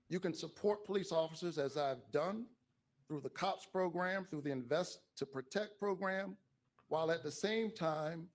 You can support police officers, as I've done, through the COPS program, through the Invest to Protect program, while at the same time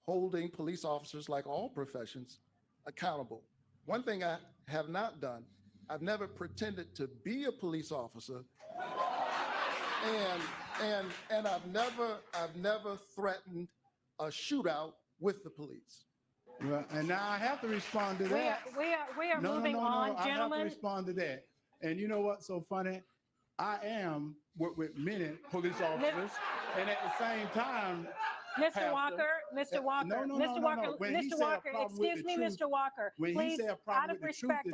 holding police officers, like all professions, accountable. One thing I have not done, I've never pretended to be a police officer, and I've never threatened a shootout with the police. Well, and now I have to respond to that. We are moving on, I have gentlemen. to respond to that. And you know what's so funny? I am with many police officers, and at the same time, Mr. Walker, Mr. Walker, Mr. Walker, Mr. Walker, excuse me, Mr. Walker. Please, out of respect,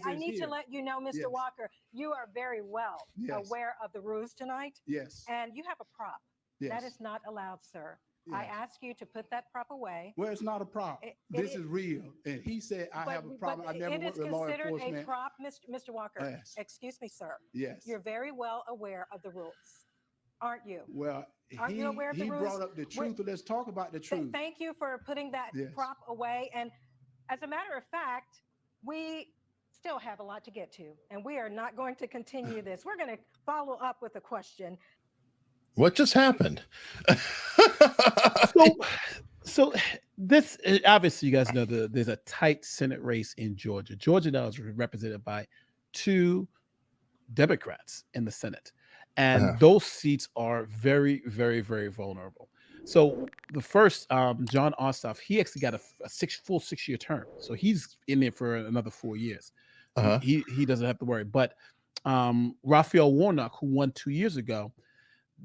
I need to let you know, Mr. Walker, you are very well aware of the rules tonight. Yes. And you have a prop. Yes. That is not allowed, sir. Yes. I ask you to put that prop away. Well, it's not a prop. This is real. And he said, I have a problem. I never worked with law enforcement. It is considered a prop, Mr. Walker. Yes. Excuse me, sir. Yes. You're very well aware of the rules, aren't you? Well, Aren't you aware of the rules? He brought up the truth. Let's talk about the truth. Thank you for putting that prop away. And as a matter of fact, we still have a lot to get to, and we are not going to continue this. We're going to follow up with a question. What just happened? So this, obviously, you guys know there's a tight Senate race in Georgia. Georgia now is represented by 2 Democrats in the Senate, and those seats are very, very, very vulnerable. So the first, John Ossoff, he actually got a full 6-year term, so he's in there for another 4 years. He doesn't have to worry. But Raphael Warnock, who won 2 years ago,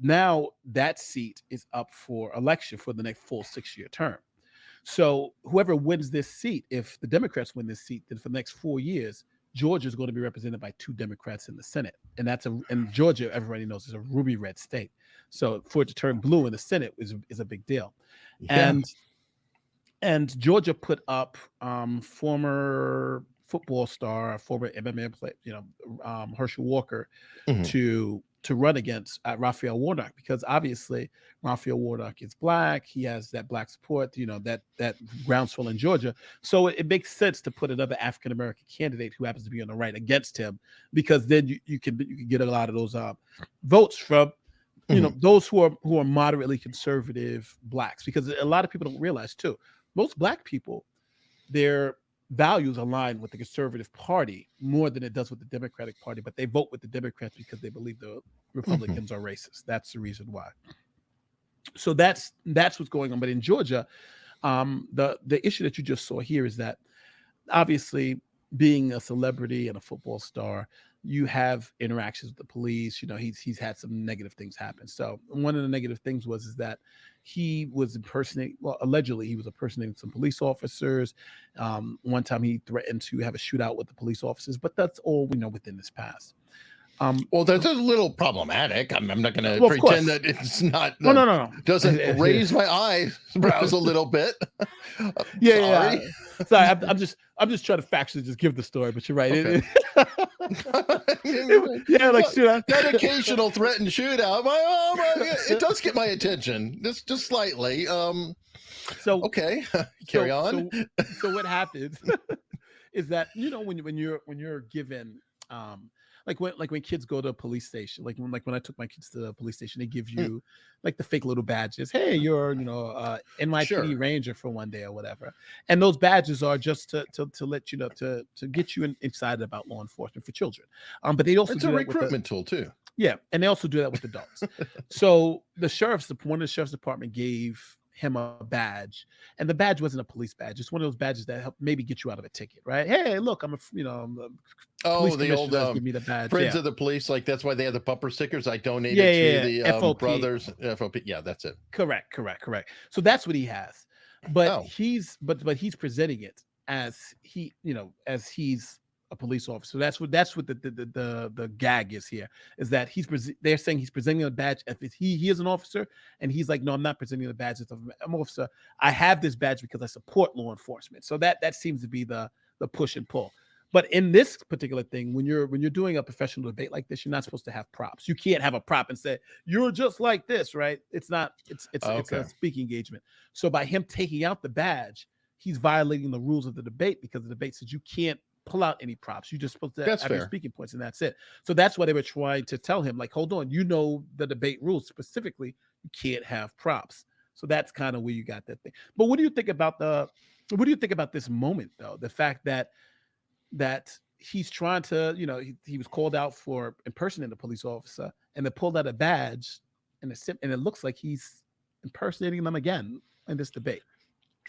now that seat is up for election for the next full 6-year term. So whoever wins this seat, if the Democrats win this seat, then for the next 4 years, Georgia is going to be represented by 2 Democrats in the Senate. And and Georgia, everybody knows, is a ruby red state. So for it to turn blue in the Senate is a big deal. Yeah. And Georgia put up former football star, former MMA player, Herschel Walker, to run against Raphael Warnock, because obviously Raphael Warnock is Black. He has that Black support, that groundswell in Georgia. So it makes sense to put another African-American candidate who happens to be on the right against him, because then you can get a lot of those votes from, those who are moderately conservative Blacks, because a lot of people don't realize too, most Black people, their values align with the Conservative Party more than it does with the Democratic Party, but they vote with the Democrats because they believe the Republicans are racist. That's the reason why. So that's what's going on. But in Georgia, the issue that you just saw here is that obviously, being a celebrity and a football star, you have interactions with the police. He's had some negative things happen. So one of the negative things is that he was allegedly he was impersonating some police officers. One time he threatened to have a shootout with the police officers, but that's all we know within this past. Well, that's a little problematic. I'm not going to pretend that it's not. No. Doesn't raise my eyebrows a little bit. Yeah. Sorry, I'm just trying to factually just give the story, but you're right. Okay. That occasional threatened shootout. It does get my attention, just slightly. So okay, carry on. So what happens is that when you're given like when kids go to a police station, like when I took my kids to the police station, they give you like the fake little badges. Hey, you're NYPD Ranger for one day or whatever, and those badges are just to let you know to get you excited about law enforcement for children. But they also it's a recruitment tool too. Yeah, and they also do that with adults. So one of the sheriff's department gave him a badge, and the badge wasn't a police badge. It's one of those badges that help maybe get you out of a ticket, right? Hey, look, I'm the old give me the badge. Friends of the Police, like that's why they have the bumper stickers. I donated to the brothers FOP. Yeah, that's it. Correct. So that's what he has, but he's presenting it as he's a police officer. That's what the gag is here, is that they're saying he's presenting a badge if he is an officer, and he's like, no, I'm not presenting the badge as I'm an officer. I have this badge because I support law enforcement. So that seems to be the push and pull. But in this particular thing, when you're doing a professional debate like this, you're not supposed to have props. You can't have a prop and say you're just like this, right? It's not. It's a speaking engagement. So by him taking out the badge, he's violating the rules of the debate, because the debate says you can't pull out any props. You're just supposed to That's have your fair. speaking points, and that's it. So that's why they were trying to tell him, like, hold on, you know the debate rules specifically, you can't have props. So that's kind of where you got that thing. But what do you think about this moment, though? The fact that he's trying to, he was called out for impersonating a police officer, and they pulled out a badge, and it looks like he's impersonating them again in this debate.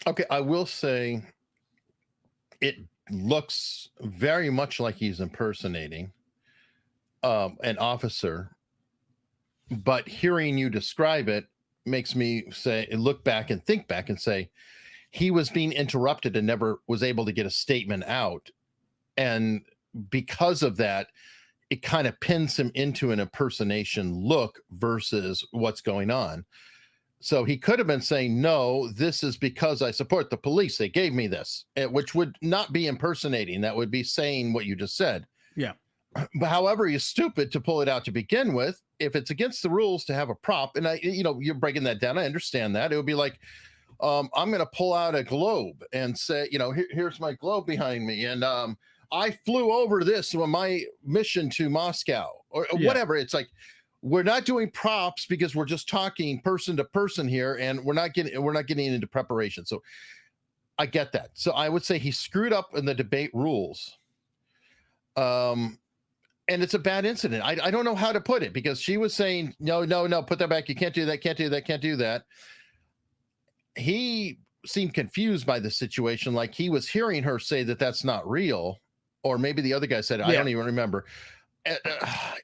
Okay, I will say it looks very much like he's impersonating an officer, but hearing you describe it makes me look back and think back and say he was being interrupted and never was able to get a statement out. And because of that, it kind of pins him into an impersonation look versus what's going on. So he could have been saying, no, this is because I support the police. They gave me this, which would not be impersonating. That would be saying what you just said. Yeah. But however, he's stupid to pull it out to begin with. If it's against the rules to have a prop, and you're breaking that down. I understand that. It would be like, I'm going to pull out a globe and say, here's my globe behind me. And I flew over this on my mission to Moscow or whatever. It's like, we're not doing props because we're just talking person to person here, and we're not getting into preparation. So I get that. So I would say he screwed up in the debate rules. And it's a bad incident. I don't know how to put it, because she was saying, no, put that back. You can't do that. Can't do that. Can't do that. He seemed confused by the situation. Like he was hearing her say that that's not real, or maybe the other guy said it. I don't even remember.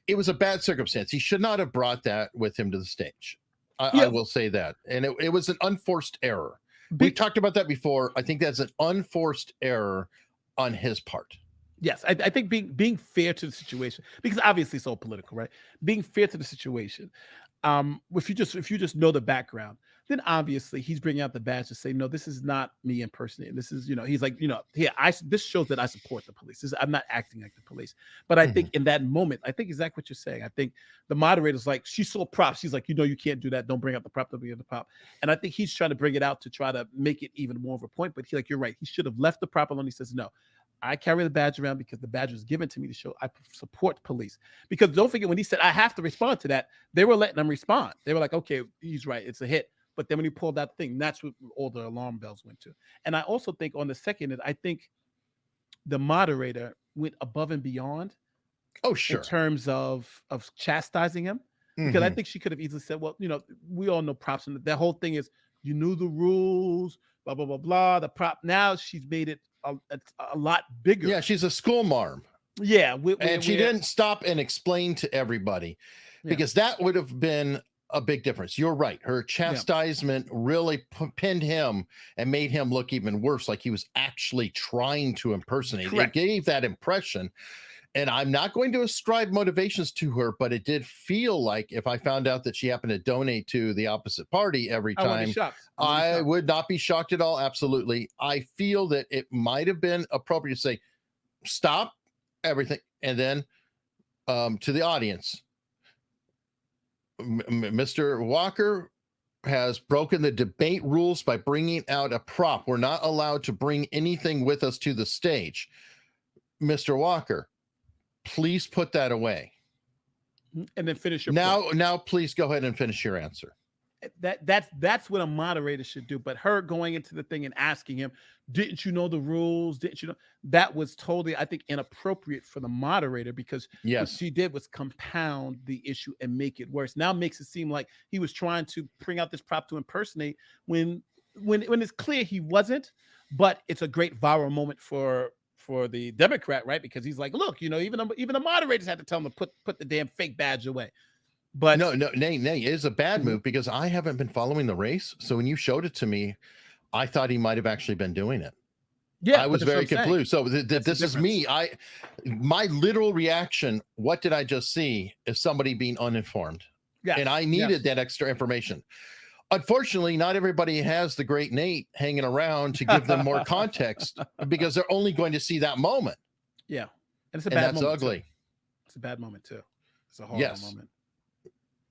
It was a bad circumstance. He should not have brought that with him to the stage. I will say that. And it was an unforced error. We talked about that before. I think that's an unforced error on his part. Yes, I think being fair to the situation, because obviously it's all political, right? Being fair to the situation. If you just know the background, then obviously he's bringing out the badge to say, no, this is not me impersonating. This is, he's like, this shows that I support the police. I'm not acting like the police. But I think in that moment, I think exactly what you're saying. I think the moderator's like, she saw props. She's like, you can't do that. Don't bring up the prop. Don't bring up the prop. And I think he's trying to bring it out to try to make it even more of a point. But you're right. He should have left the prop alone. He says, no, I carry the badge around because the badge was given to me to show I support police. Because don't forget, when he said, I have to respond to that, they were letting him respond. They were like, okay, he's right. It's a hit. But then when he pulled that thing, that's what all the alarm bells went to. And I also think on the second, I think the moderator went above and beyond. Oh, sure. In terms of chastising him. Because I think she could have easily said, well, we all know props. And that whole thing is, you knew the rules, blah, blah, blah, blah. The prop. Now she's made it a lot bigger. Yeah, she's a school marm. Yeah. And she didn't stop and explain to everybody, because that would have been a big difference. You're right. Her chastisement really pinned him and made him look even worse, like he was actually trying to impersonate. Correct. It gave that impression. And I'm not going to ascribe motivations to her, but it did feel like if I found out that she happened to donate to the opposite party every time, I would not be shocked at all. Absolutely. I feel that it might have been appropriate to say, stop everything. And then to the audience, Mr. Walker has broken the debate rules by bringing out a prop. We're not allowed to bring anything with us to the stage. Mr. Walker, please put that away. And then finish your point. Now, please go ahead and finish your answer. That's what a moderator should do. But her going into the thing and asking him, didn't you know the rules? Didn't you know? That was totally, I think, inappropriate for the moderator, because what she did was compound the issue and make it worse. Now makes it seem like he was trying to bring out this prop to impersonate when it's clear he wasn't. But it's a great viral moment for the Democrat, right? Because he's like, look, even the moderators had to tell him to put the damn fake badge away. But no, nay, it is a bad move, because I haven't been following the race. So when you showed it to me, I thought he might have actually been doing it. Yeah, I was very confused. So this is me. My literal reaction, what did I just see, is somebody being uninformed. Yeah, and I needed that extra information. Unfortunately, not everybody has the great Nate hanging around to give them more context, because they're only going to see that moment. Yeah. And it's a bad moment. That's ugly. Too. It's a bad moment too. It's a horrible moment.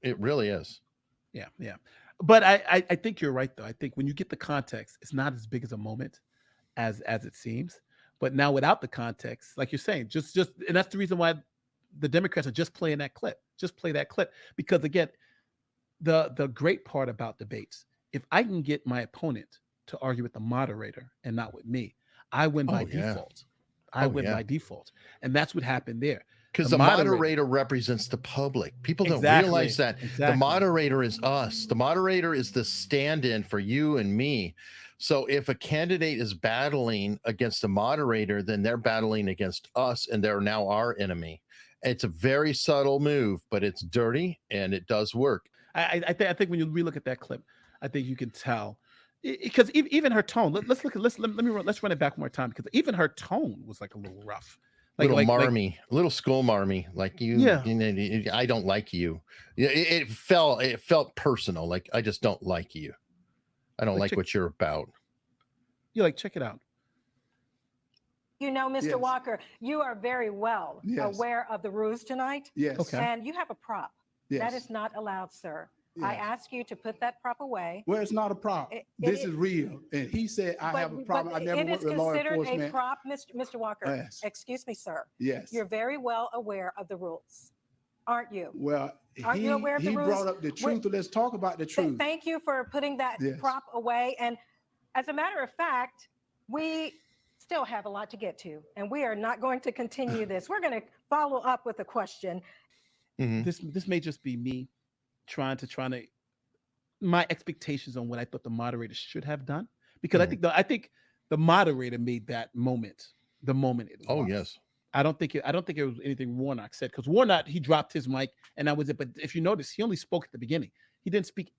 It really is. Yeah. But I think you're right, though. I think when you get the context, it's not as big as a moment as it seems. But now without the context, like you're saying, just and that's the reason why the Democrats are just playing that clip. Just play that clip. Because again, the great part about debates, if I can get my opponent to argue with the moderator and not with me, I win by default. I win by default. And that's what happened there. Because the moderator represents the public. People don't realize that. The moderator is us. The moderator is the stand-in for you and me. So if a candidate is battling against the moderator, then they're battling against us, and they're now our enemy. It's a very subtle move, but it's dirty, and it does work. I think when you relook at that clip, I think you can tell, because even her tone. Let's run it back one more time, because even her tone was like a little rough. Little marmy, little school marmy, like you know, I don't like you. It felt personal. Like, I just don't like you. I don't like what you're about. You're like, check it out. You know, Mr. Walker, you are very well aware of the rules tonight. Yes. Okay. And you have a prop. Yes. That is not allowed, sir. I ask you to put that prop away. Well, it's not a prop. This is real. And he said, I have a problem. I never worked with law enforcement. It is considered a prop, Mr. Walker. Yes. Excuse me, sir. Yes. You're very well aware of the rules, aren't you? Well, Aren't you aware of the rules? He brought up the truth. Let's talk about the truth. Thank you for putting that prop away. And as a matter of fact, we still have a lot to get to, and we are not going to continue this. We're going to follow up with a question. Mm-hmm. This may just be me trying to my expectations on what I thought the moderator should have done, because I think the moderator made that moment the moment it was. Oh yes. I don't think it was anything Warnock said, because Warnock, he dropped his mic and that was it. But if you notice, he only spoke at the beginning. He didn't speak.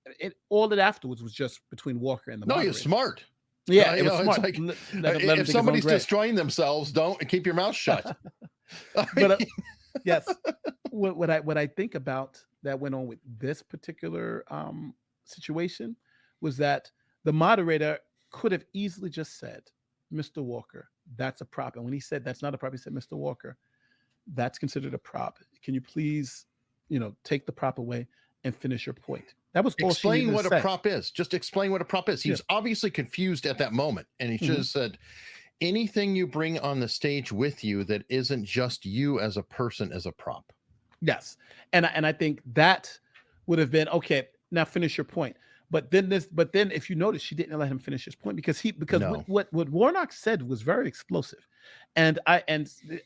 All that afterwards was just between Walker and the moderator. No, you're smart. Yeah, it was smart. Like, if somebody's destroying themselves, don't keep your mouth shut. But yes, what I think about that went on with this particular situation was that the moderator could have easily just said, Mr. Walker, that's a prop. And when he said that's not a prop, he said, Mr. Walker, that's considered a prop. Can you please, take the prop away and finish your point? That was all. Explain what a prop is. Just explain what a prop is. He was obviously confused at that moment, and he should have said, anything you bring on the stage with you that isn't just you as a person is a prop. Yes. And I think that would have been, okay, now finish your point. But then if you notice, she didn't let him finish his point, because what Warnock said was very explosive. And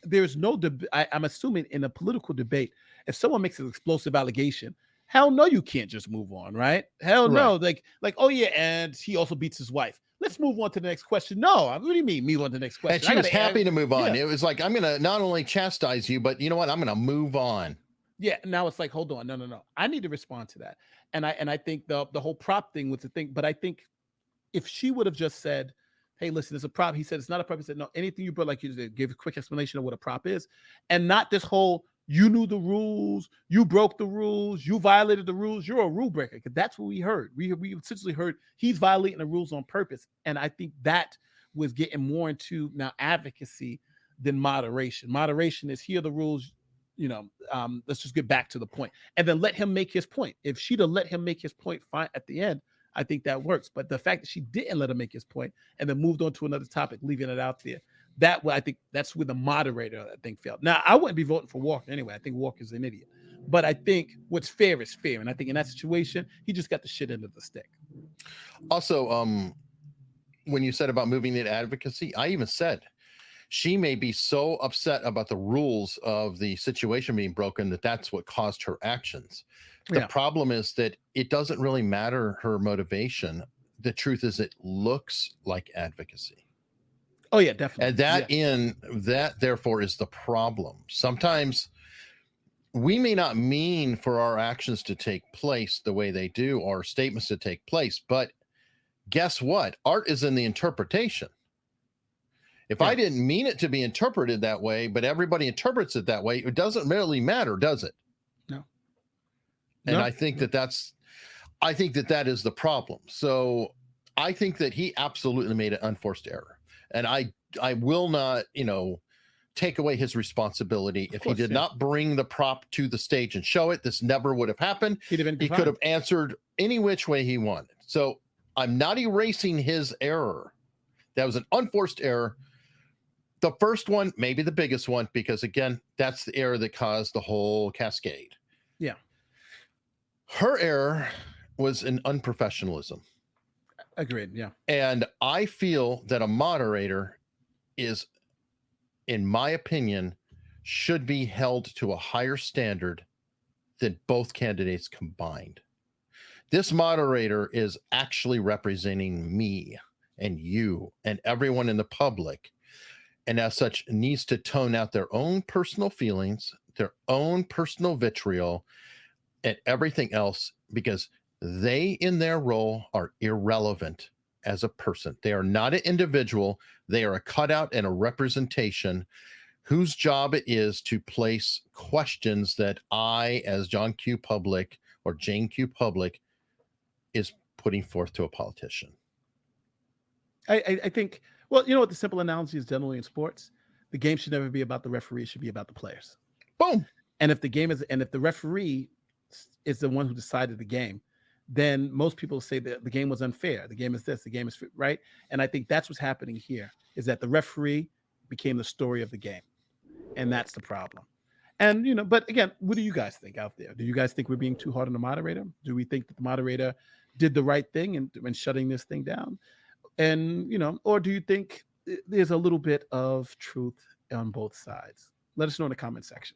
there's no I'm assuming in a political debate, if someone makes an explosive allegation, hell no, you can't just move on, right? Hell no. Like, oh yeah, and he also beats his wife. Let's move on to the next question. No, what do you mean move on to the next question? And she was happy to move on. It was like, I'm going to not only chastise you, but you know what? I'm going to move on. Yeah. Now it's like, hold on. No. I need to respond to that. And I think the whole prop thing was the thing. But I think if she would have just said, hey, listen, it's a prop. He said, it's not a prop. He said, no, anything you brought, like you said, give a quick explanation of what a prop is. And not this whole, you knew the rules, you broke the rules, you violated the rules, you're a rule breaker. Because that's what we heard. We essentially heard he's violating the rules on purpose. And I think that was getting more into now advocacy than moderation. Moderation is, here are the rules, let's just get back to the point. And then let him make his point. If she'd have let him make his point fine at the end, I think that works. But the fact that she didn't let him make his point and then moved on to another topic, leaving it out there, I think that's where the moderator, I think, failed. Now, I wouldn't be voting for Walker anyway. I think Walker's an idiot. But I think what's fair is fair. And I think in that situation, he just got the shit end of the stick. Also, when you said about moving into advocacy, I even said she may be so upset about the rules of the situation being broken that that's what caused her actions. The problem is that it doesn't really matter her motivation. The truth is it looks like advocacy. Oh yeah, definitely. And that therefore is the problem. Sometimes we may not mean for our actions to take place the way they do, or statements to take place, but guess what? Art is in the interpretation. If I didn't mean it to be interpreted that way, but everybody interprets it that way, it doesn't really matter, does it? No. And I think that is the problem. So I think that he absolutely made an unforced error. And I will not, take away his responsibility. If he did not bring the prop to the stage and show it, this never would have happened. He could have answered any which way he wanted. So I'm not erasing his error. That was an unforced error. The first one, maybe the biggest one, because again, that's the error that caused the whole cascade. Yeah. Her error was an unprofessionalism. Agreed. Yeah. And I feel that a moderator is, in my opinion, should be held to a higher standard than both candidates combined. This moderator is actually representing me and you and everyone in the public, and as such needs to tone out their own personal feelings, their own personal vitriol, and everything else, because they in their role are irrelevant as a person. They are not an individual. They are a cutout and a representation whose job it is to place questions that I, as John Q. Public or Jane Q. Public, is putting forth to a politician. I think, well, you know what the simple analogy is generally in sports? The game should never be about the referee, it should be about the players. Boom. And if the referee is the one who decided the game, then most people say that the game was unfair. The game is this, the game is right. And I think that's what's happening here, is that the referee became the story of the game. And that's the problem. And, you know, but again, what do you guys think out there? Do you guys think we're being too hard on the moderator? Do we think that the moderator did the right thing in shutting this thing down? And, you know, or do you think there's a little bit of truth on both sides? Let us know in the comment section.